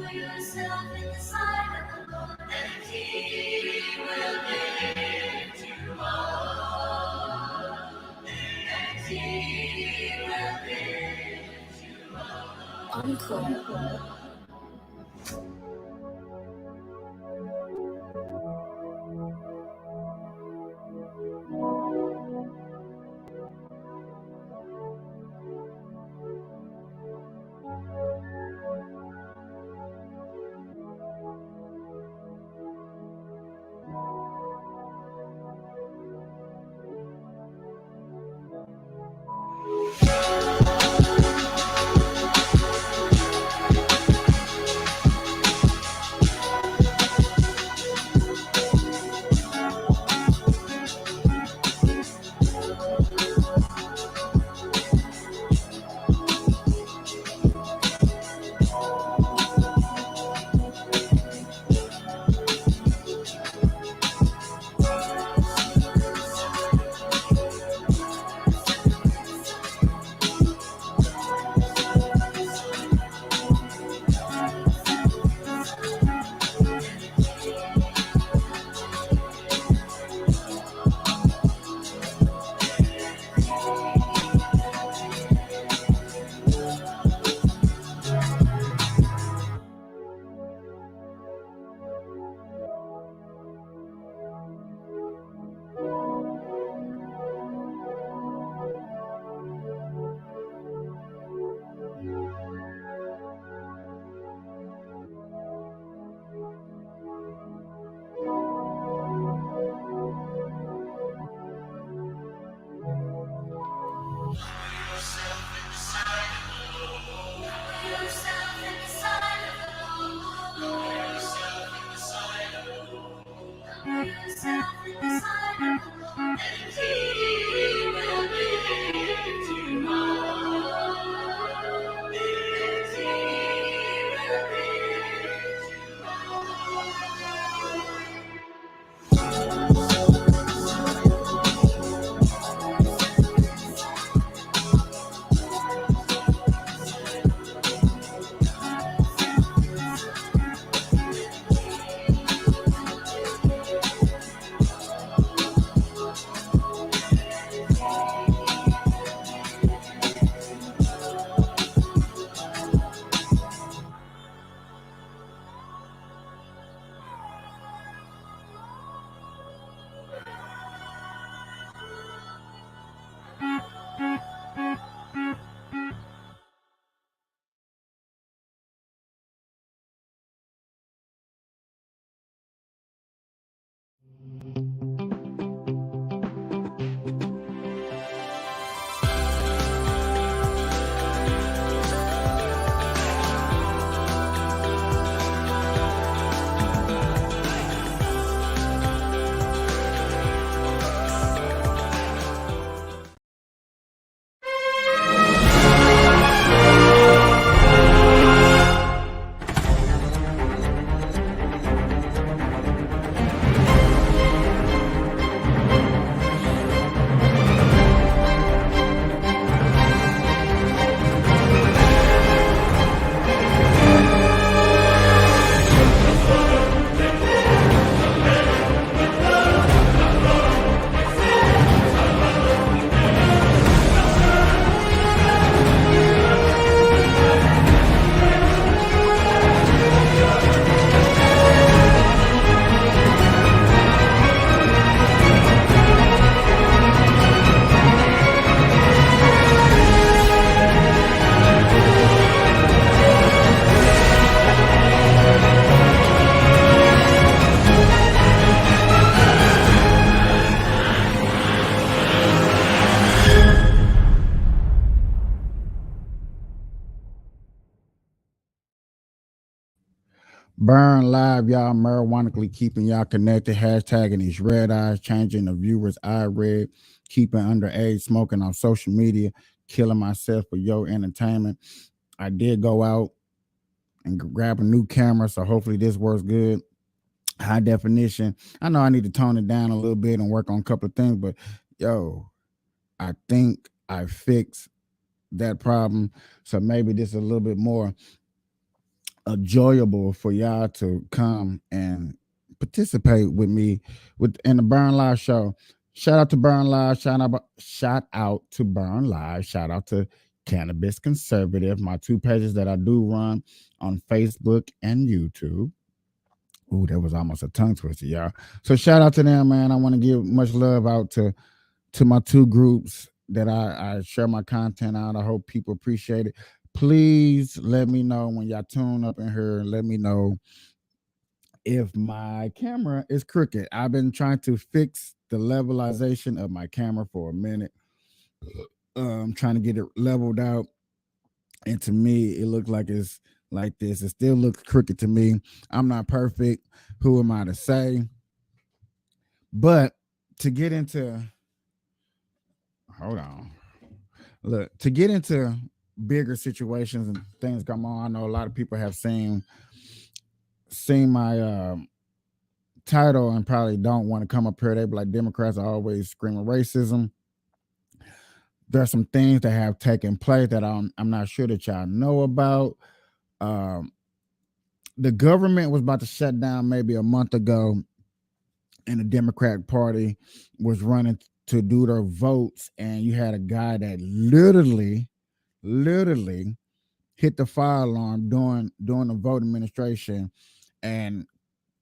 Humble yourself in the sight of the Lord, and He will lift you up. And He will lift you up. Encore. Burn live, y'all, marijuanically keeping y'all connected. Hashtagging these red eyes, changing the viewers' eye red, keeping underage smoking on social media, killing myself for your entertainment. I did go out and grab a new camera, so hopefully this works good. High definition. I know I need to tone it down a little bit and work on a couple of things, but yo, I think I fixed that problem. So maybe this is a little bit more enjoyable for y'all to come and participate with me with in the Burn Live show. Shout out to Burn Live. Shout out to Burn Live. Shout out to Cannabis Conservative, my two pages that I do run on Facebook and YouTube. Ooh, that was almost a tongue twister, y'all. So shout out to them, man. I want to give much love out to my two groups that I share my content out. I hope people appreciate it. Please let me know when y'all tune up in here. Let me know if my camera is crooked. I've been trying to fix the levelization of my camera for a minute. Trying to get it leveled out. And to me, it looks like it's like this. It still looks crooked to me. I'm not perfect. Who am I to say? But to get into, hold on. Look, to get into bigger situations and things come on, I know a lot of people have seen my title and probably don't want to come up here. They be like, Democrats are always screaming racism. There's some things that have taken place that I'm not sure that y'all know about. Um, the government was about to shut down maybe a month ago, and the Democratic Party was running to do their votes, and you had a guy that literally hit the fire alarm during the vote administration, and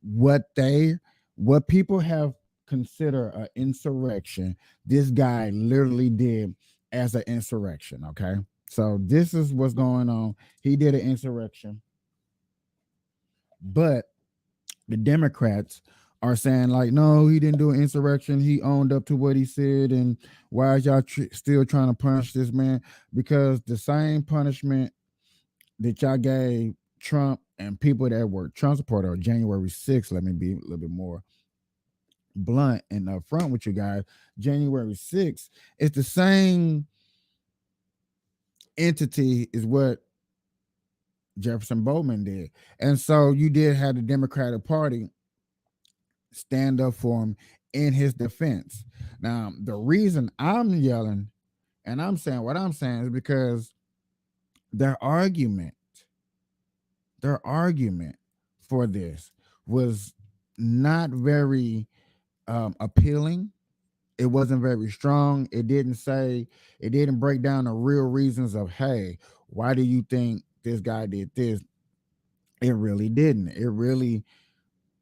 what they what people have considered an insurrection, this guy literally did as an insurrection. Okay, so this is what's going on. He did an insurrection, but the Democrats are saying like, no, he didn't do an insurrection. He owned up to what he said, and why is y'all still trying to punish this man? Because the same punishment that y'all gave Trump and people that were Trump supporter on January 6th, let me be a little bit more blunt and upfront with you guys. January 6th is the same entity is what Jefferson Bowman did. And so you did have the Democratic Party stand up for him in his defense. Now, the reason I'm yelling and I'm saying what I'm saying is because their argument, their argument for this was not very appealing. It wasn't very strong. It didn't break down the real reasons of, hey, why do you think this guy did this? It really didn't. It really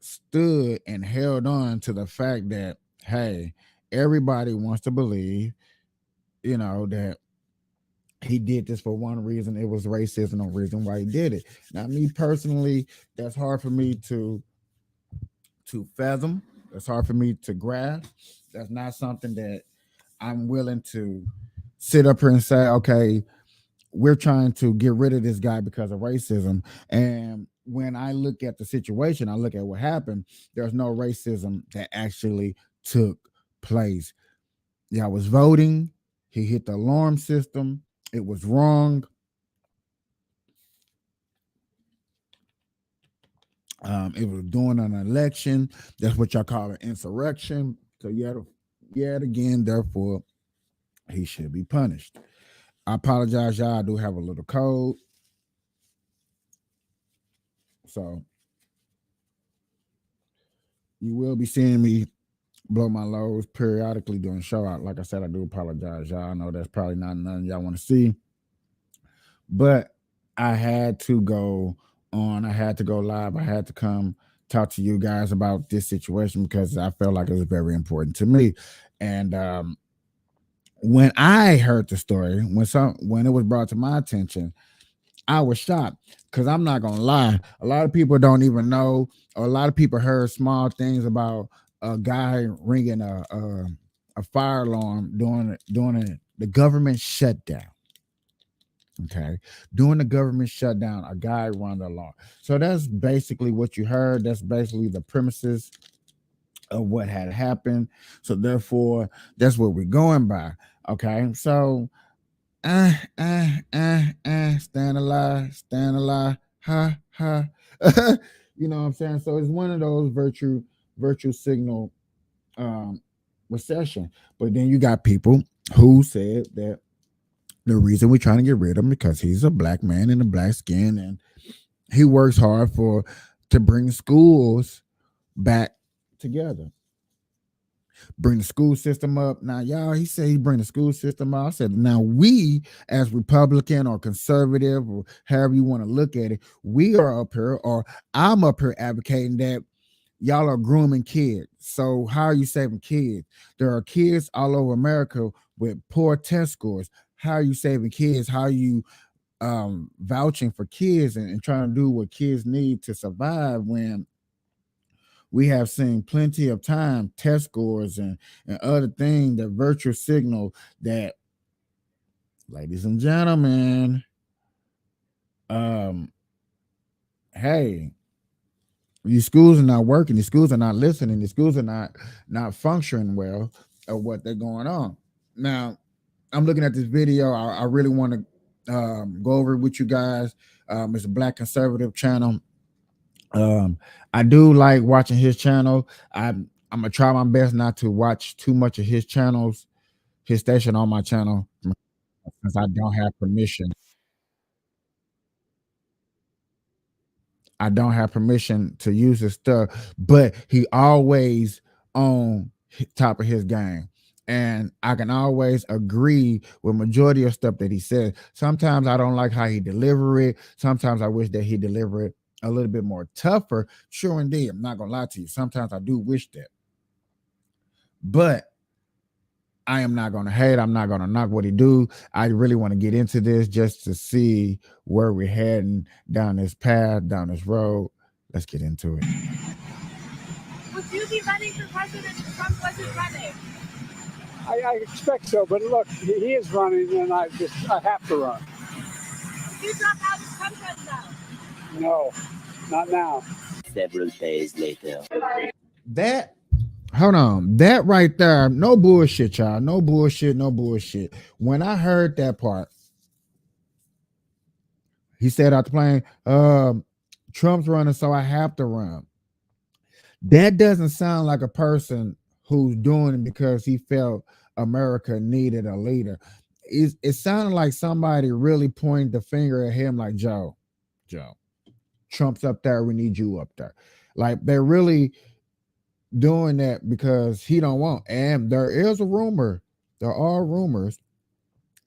stood and held on to the fact that, hey, everybody wants to believe, that he did this for one reason. It was racism, no reason why he did it. Now, me personally, that's hard for me to fathom. That's hard for me to grasp. That's not something that I'm willing to sit up here and say, okay, we're trying to get rid of this guy because of racism. And when I look at the situation, I look at what happened, there's no racism that actually took place. Yeah, I was voting. He hit the alarm system. It was wrong. It was during an election. That's what y'all call an insurrection. So yet again, therefore, he should be punished. I apologize, y'all. I do have a little cold. So you will be seeing me blow my loads periodically during show out. Like I said, I do apologize, y'all. I know that's probably not nothing y'all want to see. But I had to go on. I had to go live. I had to come talk to you guys about this situation because I felt like it was very important to me. And when I heard the story, when it was brought to my attention, I was shocked because I'm not gonna lie. A lot of people don't even know, or a lot of people heard small things about a guy ringing a fire alarm during the government shutdown. Okay, during the government shutdown, a guy run the alarm. So that's basically what you heard. That's basically the premises of what had happened. So therefore, that's what we're going by. Okay, so stand alive, ha ha. You know what I'm saying? So it's one of those virtue signal um recession. But then you got people who said that the reason we're trying to get rid of him because he's a black man in a black skin and he works hard to bring schools back together, bring the school system up. Now, y'all, he said he bring the school system up. I said, now we as Republican or conservative or however you want to look at it, we are up here, or I'm up here advocating that y'all are grooming kids. So how are you saving kids? There are kids all over America with poor test scores. How are you saving kids? How are you vouching for kids and trying to do what kids need to survive when we have seen plenty of time test scores and other things that virtual signal that, ladies and gentlemen, um hey, these schools are not working, these schools are not listening, these schools are not functioning well of what they're going on. Now, I'm looking at this video. I really want to go over it with you guys. It's a Black conservative channel. I do like watching his channel. I'm gonna try my best not to watch too much of his channels, his station on my channel, since I don't have permission. I don't have permission to use his stuff, but he always on top of his game. And I can always agree with majority of stuff that he says. Sometimes I don't like how he deliver it. Sometimes I wish that he deliver it a little bit more tougher. Sure, indeed. I'm not gonna lie to you. Sometimes I do wish that, but I am not gonna hate. I'm not gonna knock what he do. I really want to get into this just to see where we're heading down this path, down this road. Let's get into it. Would you be running for president if Trump wasn't running? I expect so, but look, he is running, and I have to run. If you drop out, is Trump runs out? No, not now. Several days later. That hold on, that right there, no bullshit, y'all. No bullshit, no bullshit. When I heard that part, he said out the plane, Trump's running, so I have to run. That doesn't sound like a person who's doing it because he felt America needed a leader. It sounded like somebody really pointed the finger at him, like, Joe, Trump's up there, we need you up there. Like, they're really doing that because he don't want. And there is a rumor, there are rumors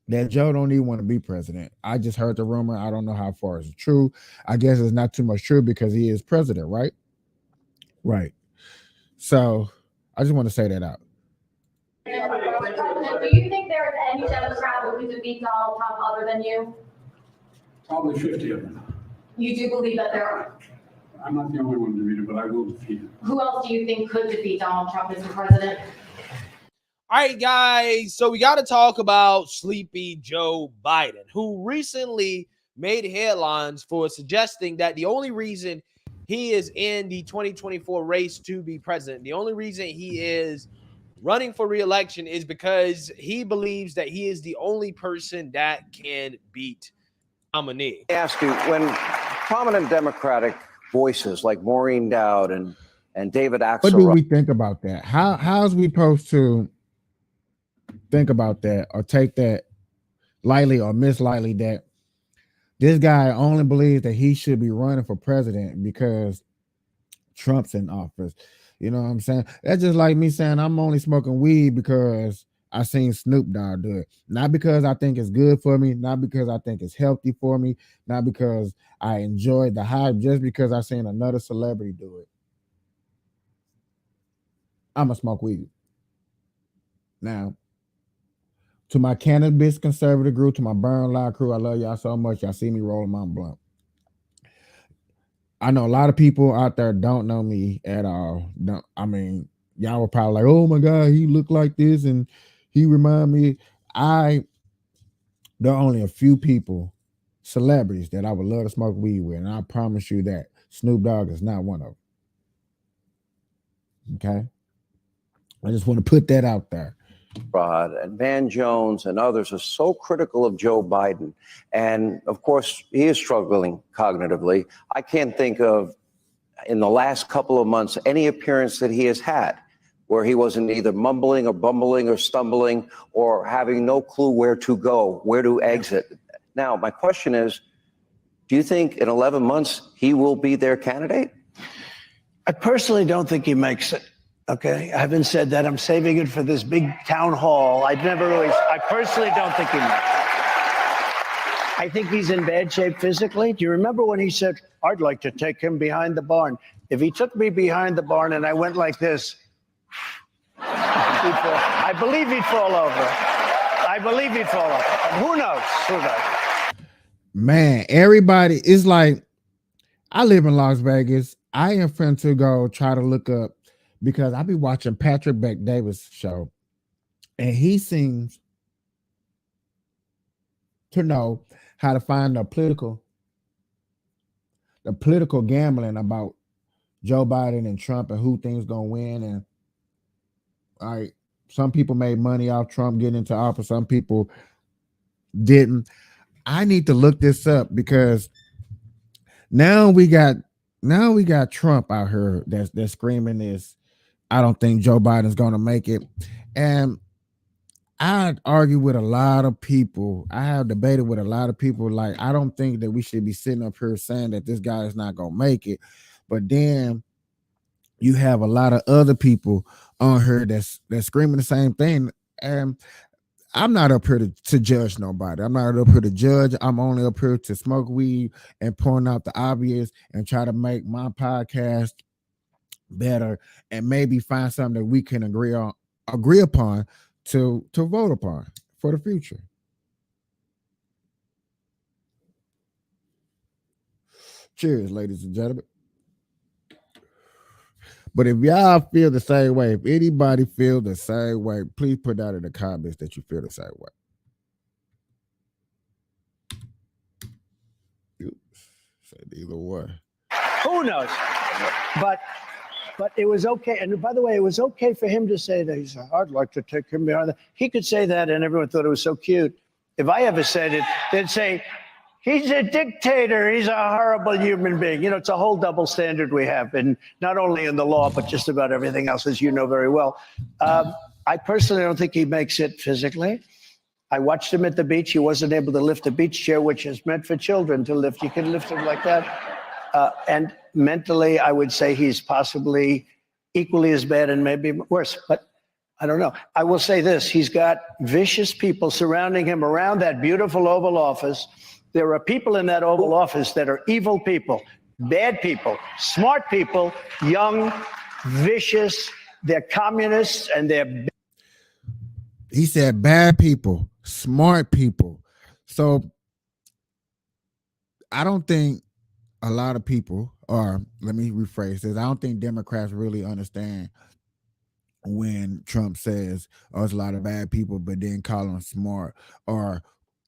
that Joe don't even want to be president. I just heard the rumor. I don't know how far it's true. I guess it's not too much true because he is president, right? Right. So I just want to say that out. Do you think there is any Democrat who could defeat Donald Trump other than you? Probably 50 of them. You do believe that there are? I'm not the only one to defeat it, but I will defeat it. Who else do you think could defeat Donald Trump as the president? All right, guys. So we got to talk about Sleepy Joe Biden, who recently made headlines for suggesting that the only reason he is in the 2024 race to be president, the only reason he is running for re-election is because he believes that he is the only person that can beat nominee. I ask you, when prominent Democratic voices like Maureen Dowd and David Axelrod. What do we think about that? How's we supposed to think about that or take that lightly or miss lightly that this guy only believes that he should be running for president because Trump's in office? You know what I'm saying? That's just like me saying I'm only smoking weed because I seen Snoop Dogg do it. Not because I think it's good for me, not because I think it's healthy for me, not because I enjoyed the hype, just because I seen another celebrity do it. I'm gonna smoke weed. Now, to my cannabis conservative group, to my Burn Loud crew, I love y'all so much. Y'all see me rolling my blunt. I know a lot of people out there don't know me at all. Y'all were probably like, oh my God, he looked like this and he remind me. There are only a few people, celebrities, that I would love to smoke weed with, and I promise you that Snoop Dogg is not one of them. Okay? I just want to put that out there. Rod and Van Jones and others are so critical of Joe Biden. And of course, he is struggling cognitively. I can't think of, in the last couple of months, any appearance that he has had where he wasn't either mumbling or bumbling or stumbling or having no clue where to go, where to exit. Now, my question is, Do you think in 11 months he will be their candidate? I personally don't think he makes it. Okay, I haven't said that. I'm saving it for this big town hall. I personally don't think he makes it. I think he's in bad shape physically. Do you remember when he said, I'd like to take him behind the barn? If he took me behind the barn and I went like this, I believe he'd fall over. I believe he'd fall over. And who knows? Who knows? Man, everybody is like, I live in Las Vegas. I am finna to go try to look up because I be watching Patrick Bet-Davis show, and he seems to know how to find the political gambling about Joe Biden and Trump and who things gonna win. And some people made money off Trump getting into office, some people didn't. I need to look this up because now we got Trump out here that's screaming this. I don't think Joe Biden's gonna make it. And I argue with a lot of people. I have debated with a lot of people. Like, I don't think that we should be sitting up here saying that this guy is not gonna make it. But then you have a lot of other people on here that's screaming the same thing. And I'm not up here to judge nobody. I'm not up here to judge. I'm only up here to smoke weed and point out the obvious and try to make my podcast better and maybe find something that we can agree upon to vote upon for the future. Cheers, ladies and gentlemen. But if y'all feel the same way, if anybody feel the same way, please put that in the comments that you feel the same way. Oops, said either one. Who knows? But it was okay. And by the way, it was okay for him to say that. He said, I'd like to take him behind. He could say that, and everyone thought it was so cute. If I ever said it, they'd say, he's a dictator. He's a horrible human being. You know, it's a whole double standard we have, and not only in the law, but just about everything else, as you know very well. I personally don't think he makes it physically. I watched him at the beach. He wasn't able to lift a beach chair, which is meant for children to lift. You can lift him like that. And mentally, I would say he's possibly equally as bad and maybe worse, but I don't know. I will say this. He's got vicious people surrounding him around that beautiful Oval Office. There are people in that Oval Office that are evil people, bad people, smart people, young, vicious. They're communists and they're... He said bad people, smart people. So I don't think a lot of people, or let me rephrase this, I don't think Democrats really understand when Trump says, oh, it's a lot of bad people, but then calling them smart or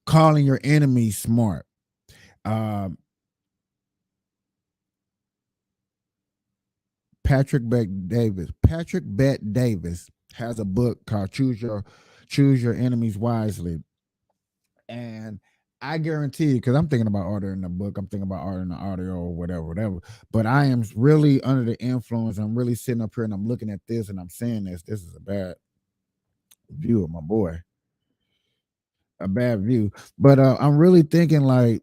calling your enemies smart. Patrick Bet-Davis has a book called Choose Your Enemies Wisely. And I guarantee you, because I'm thinking about ordering the book, I'm thinking about ordering the audio or whatever. But I am really under the influence. I'm really sitting up here and I'm looking at this and I'm saying this. This is a bad view of my boy. A bad view. But I'm really thinking like,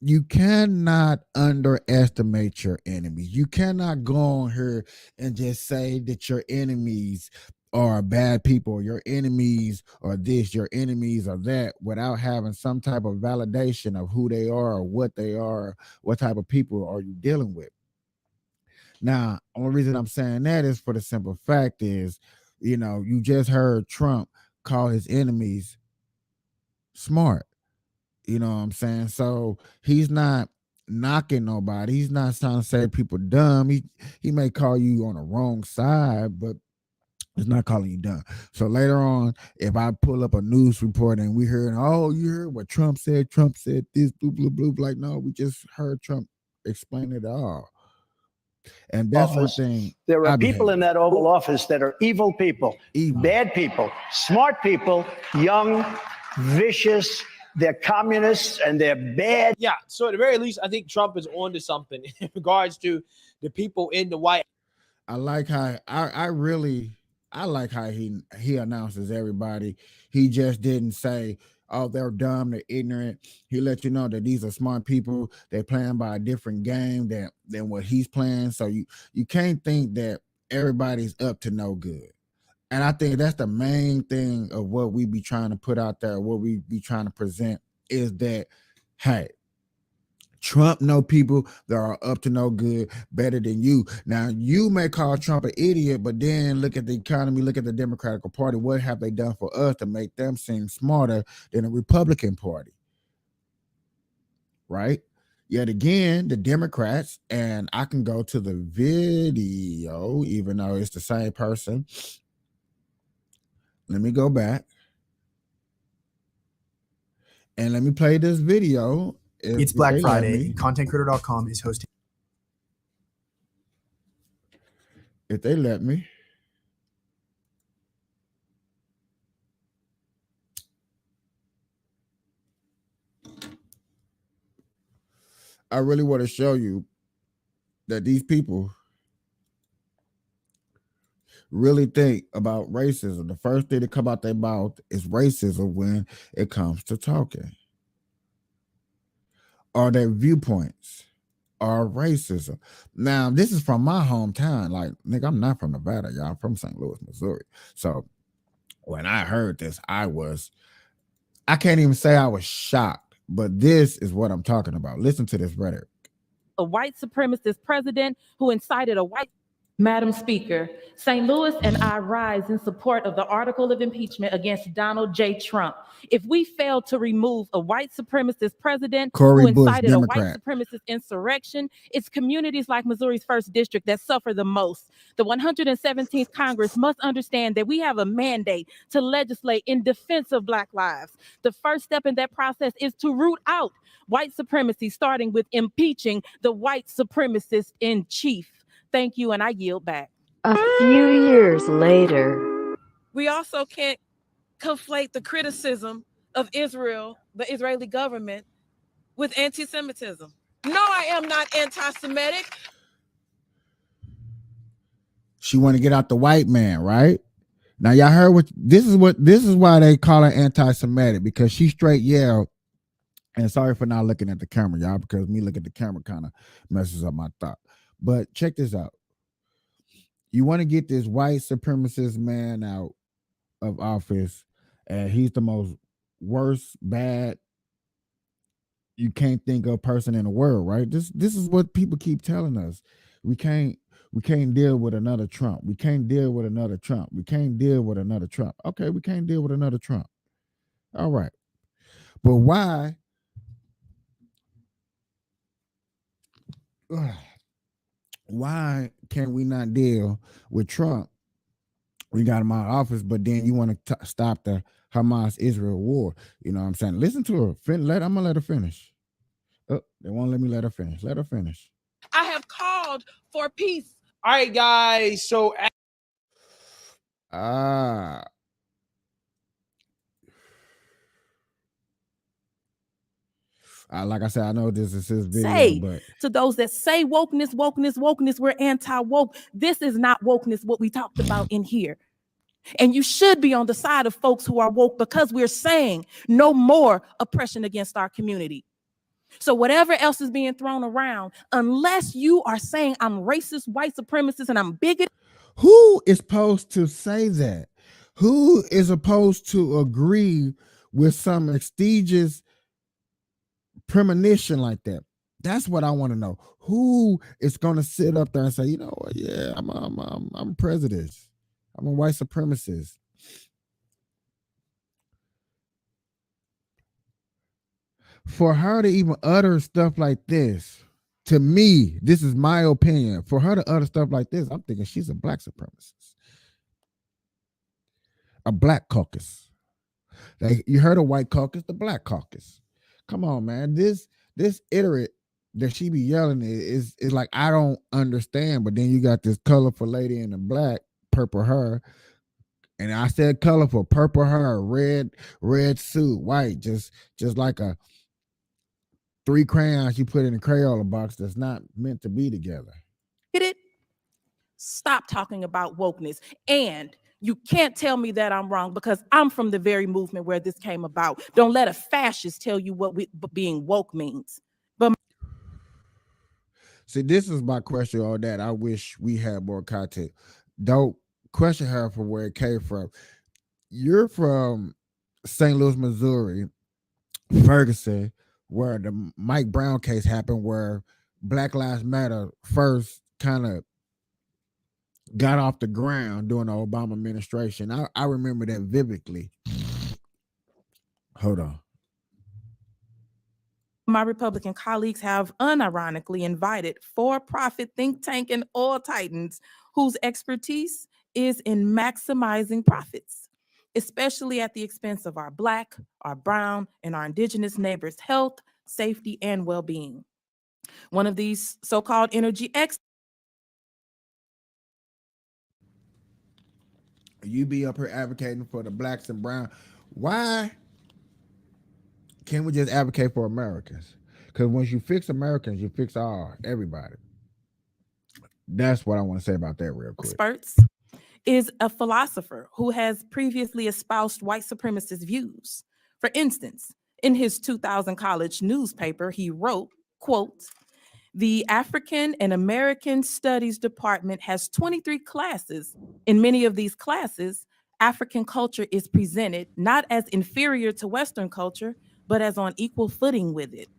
you cannot underestimate your enemies. You cannot go on here and just say that your enemies are bad people, your enemies are this, your enemies are that, without having some type of validation of who they are or what they are, what type of people are you dealing with. Now, only reason I'm saying that is for the simple fact is, you know, you just heard Trump call his enemies smart. You know what I'm saying? So he's not knocking nobody. He's not trying to say people dumb. He may call you on the wrong side, but it's not calling you dumb. So later on, if I pull up a news report and we heard, oh, you heard what Trump said this, blue, blue, blue, like, no, we just heard Trump explain it all. And that's one thing. There are people in that Oval Office that are evil people, bad people, smart people, young, vicious. They're communists and they're bad. Yeah. So at the very least, I think Trump is onto something in regards to the people in the White. I like how I like how he announces everybody. He just didn't say, oh, they're dumb, they're ignorant. He let you know that these are smart people. They're playing by a different game than what he's playing. So you can't think that everybody's up to no good. And I think that's the main thing of what we be trying to put out there, what we be trying to present is that, hey, Trump know people that are up to no good better than you. Now, you may call Trump an idiot, but then look at the economy, look at the Democratic Party. What have they done for us to make them seem smarter than the Republican Party? Right? Yet again, the Democrats, and I can go to the video, even though it's the same person. Let me go back. And let me play this video. It's Black Friday, and ContentCritter.com is hosting. If they let me. I really want to show you that these people really think about racism. The first thing that come out their mouth is racism when it comes to talking. Or their viewpoints are racism. Now, this is from my hometown. Like, nigga, I'm not from Nevada, y'all. I'm from St. Louis, Missouri. So when I heard this, I can't even say I was shocked, but this is what I'm talking about. Listen to this rhetoric. A white supremacist president who incited a white... Madam Speaker, St. Louis and I rise in support of the article of impeachment against Donald J. Trump. If we fail to remove a white supremacist president who incited a white supremacist insurrection, it's communities like Missouri's 1st District that suffer the most. The 117th Congress must understand that we have a mandate to legislate in defense of Black lives. The first step in that process is to root out white supremacy, starting with impeaching the white supremacist in chief. Thank you, and I yield back. A few years later. We also can't conflate the criticism of Israel, the Israeli government, with anti-Semitism. No, I am not anti-Semitic. She want to get out the white man, right? Now, y'all heard this is why they call her anti-Semitic, because she straight yelled, and sorry for not looking at the camera, y'all, because me looking at the camera kind of messes up my thought. But check this out. You want to get this white supremacist man out of office, and he's the most worst, bad, you can't think of person in the world, right? This is what people keep telling us. We can't deal with another Trump. We can't deal with another Trump. We can't deal with another Trump. Okay, we can't deal with another Trump. All right. But why? Why can we not deal with Trump? We got him out of office, but then you want to stop the Hamas-Israel war. You know what I'm saying? Listen to her. I'm going to let her finish. Oh, they won't let me let her finish. Let her finish. I have called for peace. All right, guys. So... like I said, I know this is his video, but to those that say wokeness, we're anti-woke. This is not wokeness, what we talked about in here. And you should be on the side of folks who are woke, because we're saying no more oppression against our community. So whatever else is being thrown around, unless you are saying I'm racist, white supremacist, and I'm bigoted. Who is supposed to say that? Who is supposed to agree with some prestigious premonition like that? That's what I want to know. Who is going to sit up there and say, you know what? Yeah, I'm prejudice. I'm a white supremacist. For her to even utter stuff like this, to me, this is my opinion. For her to utter stuff like this, I'm thinking she's a black supremacist, a black caucus. Like, you heard of white caucus, the black caucus. Come on, man. This iterate that she be yelling is like, I don't understand. But then you got this colorful lady in the black, purple hair. And I said colorful, purple hair, red suit, white, just like a 3 crayons you put in a Crayola box that's not meant to be together. Stop talking about wokeness. And You can't tell me that I'm wrong because I'm from the very movement where this came about. Don't let a fascist tell you what being woke means. But see, this is my question on that. I wish we had more content. Don't question her for where it came from. You're from St. Louis, Missouri, Ferguson, where the Mike Brown case happened, where Black Lives Matter first kind of got off the ground during the Obama administration. I remember that vividly. Hold on. my Republican colleagues have unironically invited for-profit think tank and oil titans whose expertise is in maximizing profits, especially at the expense of our Black, our brown, and our indigenous neighbors' health, safety, and well-being. One of these so-called energy experts You be up here advocating for the blacks and brown. Why can't we just advocate for Americans? Because once you fix Americans, you fix everybody. That's what I want to say about that real quick. experts is a philosopher who has previously espoused white supremacist views. For instance, in his 2000 college newspaper, he wrote, quote, "The African and American Studies Department has 23 classes. In many of these classes, African culture is presented not as inferior to Western culture, but as on equal footing with it.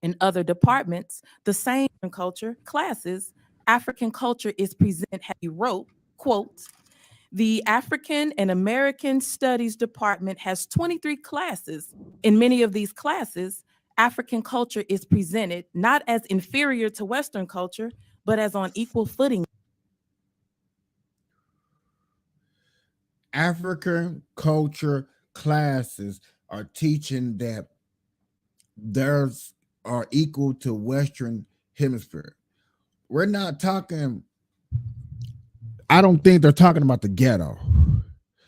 In other departments, the same culture classes, African culture is presented," he wrote, quote, "The African and American Studies Department has 23 classes. In many of these classes, African culture is presented not as inferior to Western culture, but as on equal footing." African culture classes are teaching that theirs are equal to Western hemisphere. We're not talking, I don't think they're talking about the ghetto.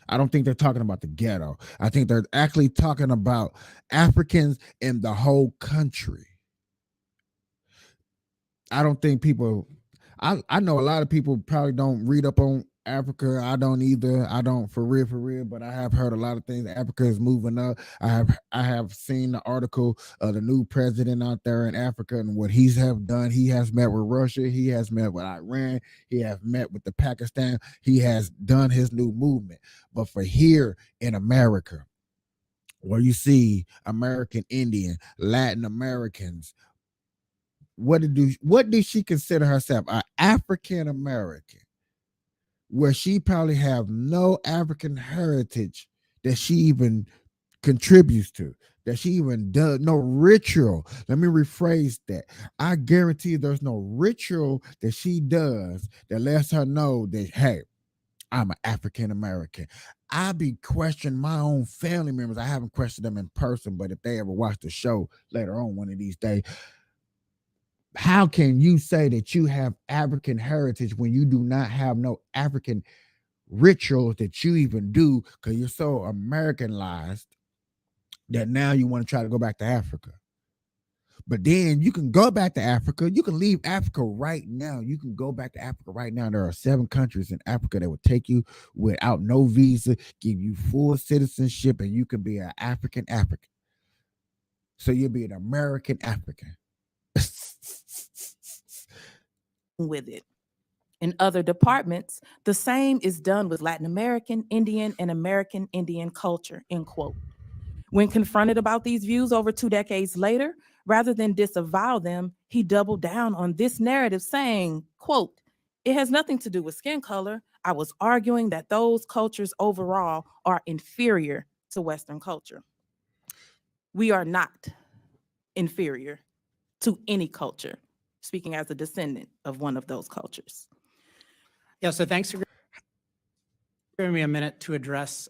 I don't think they're talking about the ghetto. I think they're actually talking about Africans in the whole country. I don't think people, I know a lot of people probably don't read up on Africa. I don't either. I don't for real, but I have heard a lot of things. Africa is moving up. I have seen the article of the new president out there in Africa and what he's have done. He has met with Russia. He has met with Iran. He has met with the Pakistan. He has done his new movement. But for here in America, where you see American Indian, Latin Americans, what did she consider herself? An African American, where she probably have no African heritage that she even contributes to, that she even does no ritual. Let me rephrase that. I guarantee there's no ritual that she does that lets her know that, hey, I'm an African American. I be questioning my own family members. I haven't questioned them in person, but if they ever watch the show later on one of these days, how can you say that you have African heritage when you do not have no African rituals that you even do, because you're so Americanized that now you want to try to go back to Africa? But then you can go back to Africa. You can leave Africa right now. You can go back to Africa right now. There are 7 countries in Africa that will take you without no visa, give you full citizenship, and you can be an African. So you'll be an American African. With it. In other departments, the same is done with Latin American, Indian, and American Indian culture, end quote. When confronted about these views over 2 decades later, rather than disavow them, he doubled down on this narrative saying, quote, "It has nothing to do with skin color. I was arguing that those cultures overall are inferior to Western culture." We are not inferior to any culture, speaking as a descendant of one of those cultures. Yeah, so thanks for giving me a minute to address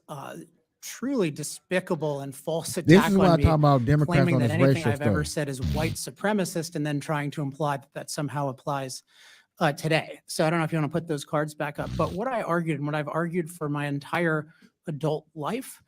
truly despicable and false attack This is what on I me, talk about Democrats claiming on that this anything racial I've ever stuff. said is white supremacist and then trying to imply that that somehow applies today. So I don't know if you want to put those cards back up, but what I argued and what I've argued for my entire adult life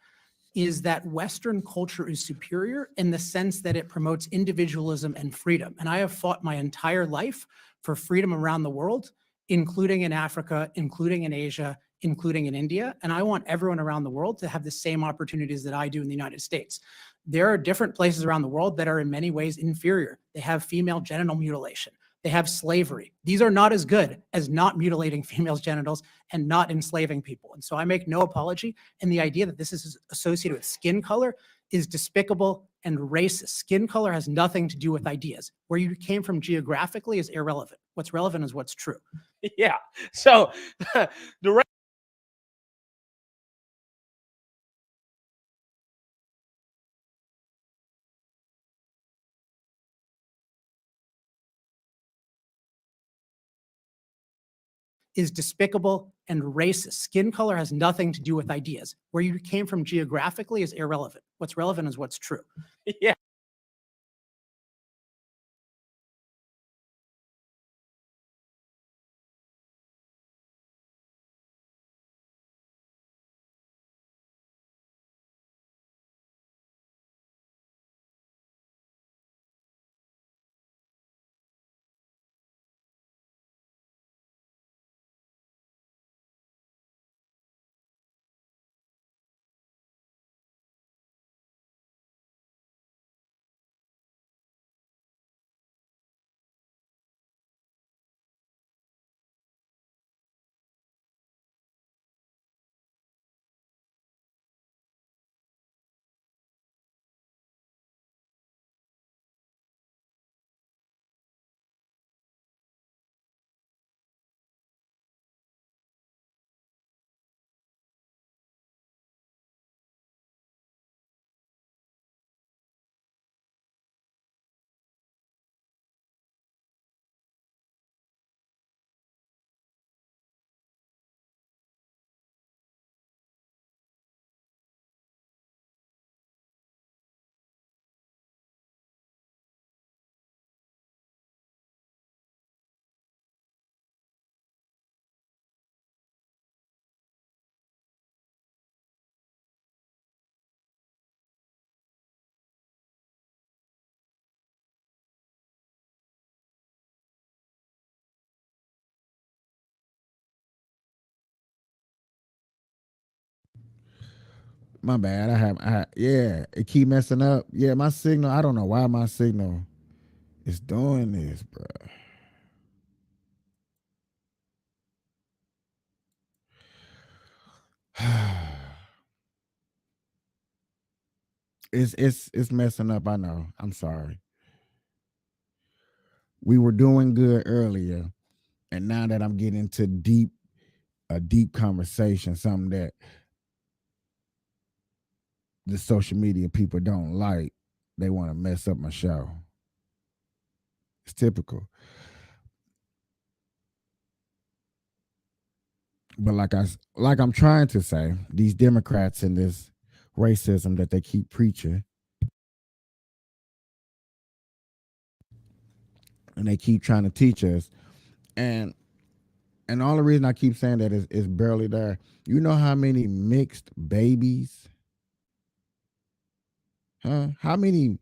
is that Western culture is superior in the sense that it promotes individualism and freedom. And I have fought my entire life for freedom around the world, including in Africa, including in Asia, including in India. And I want everyone around the world to have the same opportunities that I do in the United States. There are different places around the world that are in many ways inferior. They have female genital mutilation. They have slavery. These are not as good as not mutilating females' genitals and not enslaving people. And so I make no apology. And the idea that this is associated with skin color is despicable and racist. Skin color has nothing to do with ideas. Where you came from geographically is irrelevant. What's relevant is what's true. Yeah. So the is despicable and racist. Skin color has nothing to do with ideas. Where you came from geographically is irrelevant. What's relevant is what's true. Yeah. My bad. Yeah, it keep messing up. Yeah, my signal. I don't know why my signal is doing this, bro. It's messing up. I know. I'm sorry. We were doing good earlier, and now that I'm getting into a deep conversation, something that the social media people don't like, they want to mess up my show. It's typical. But like I'm trying to say, these Democrats and this racism that they keep preaching, and they keep trying to teach us, and all the reason I keep saying that is barely there. You know how many mixed babies? Huh? How many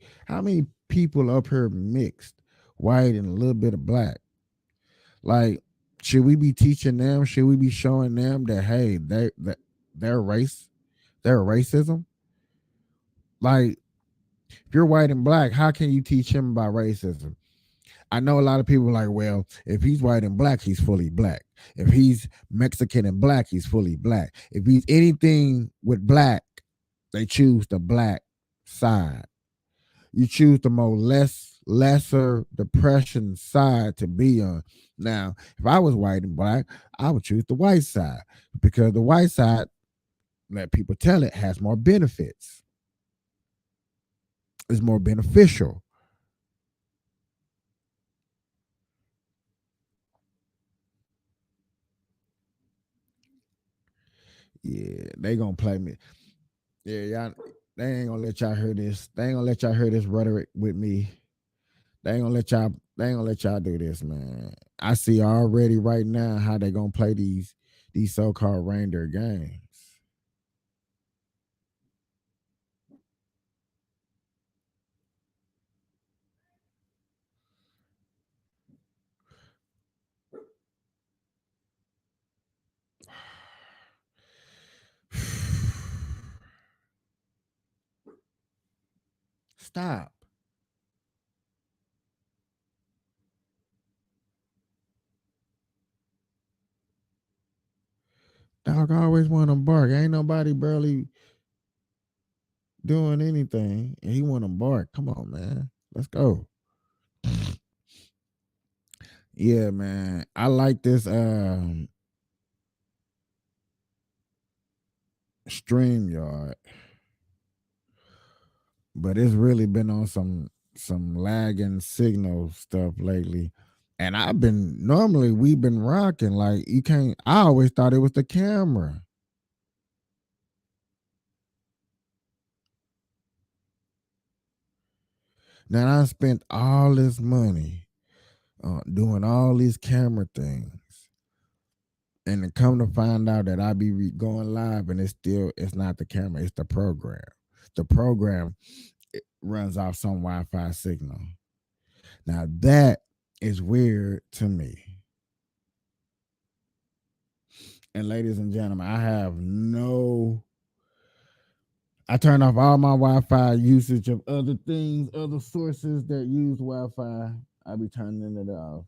people up here mixed, white and a little bit of black? Like, should we be teaching them? Should we be showing them that hey, their race, their racism? Like, if you're white and black, how can you teach him about racism? I know a lot of people are like, well, if he's white and black, he's fully black. If he's Mexican and black, he's fully black. If he's anything with black, they choose the black side. You choose the lesser depression side to be on. Now, if I was white and black, I would choose the white side because the white side, let people tell it, has more benefits. Is more beneficial. Yeah, they gonna play me. Yeah, y'all. They ain't gonna let y'all hear this. They ain't gonna let y'all hear this rhetoric with me. They ain't gonna let y'all. They ain't gonna let y'all do this, man. I see already right now how they gonna play these so-called reindeer games. Stop. Dog always want to bark. Ain't nobody barely doing anything, and he want to bark. Come on, man. Let's go. Yeah, man. I like this StreamYard, but it's really been on some lagging signal stuff lately. And we've been rocking. Like you can't I always thought it was the camera. Now I spent all this money doing all these camera things. And to come to find out that I be going live and it's not the camera, it's the program. The program runs off some Wi-Fi signal. Now that is weird to me. And ladies and gentlemen, I turn off all my Wi-Fi usage of other things, other sources that use Wi-Fi. I be turning it off.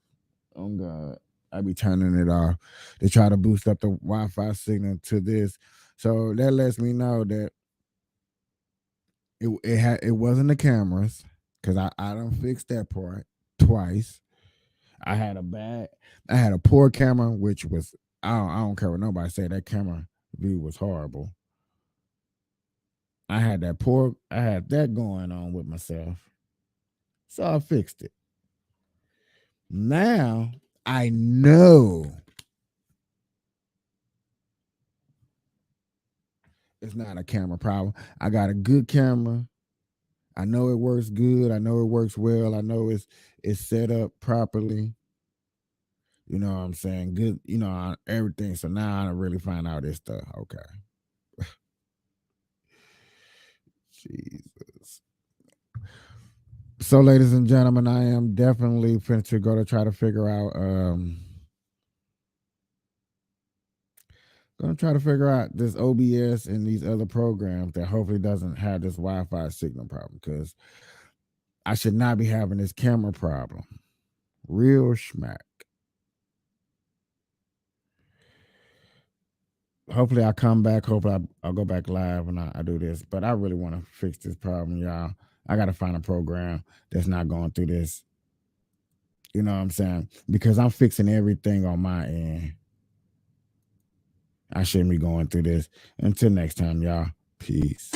Oh God. I be turning it off. They try to boost up the Wi-Fi signal to this. So that lets me know that it wasn't the cameras, because I done fixed that part twice. I had a poor camera, which was I don't care what nobody say, that camera view was horrible. I had that going on with myself. So I fixed it. Now I know it's not a camera problem. I got a good camera. I know it works good. I know it works well. I know it's set up properly. You know what I'm saying? Good, everything. So now I really find out this stuff. Okay. Jesus. So, ladies and gentlemen, I am definitely finna to go to try to figure out this OBS and these other programs that hopefully doesn't have this Wi-Fi signal problem, because I should not be having this camera problem. Real schmack. Hopefully I come back. Hopefully I'll go back live and I do this. But I really want to fix this problem, y'all. I got to find a program that's not going through this. You know what I'm saying? Because I'm fixing everything on my end. I shouldn't be going through this. Until next time, y'all. Peace.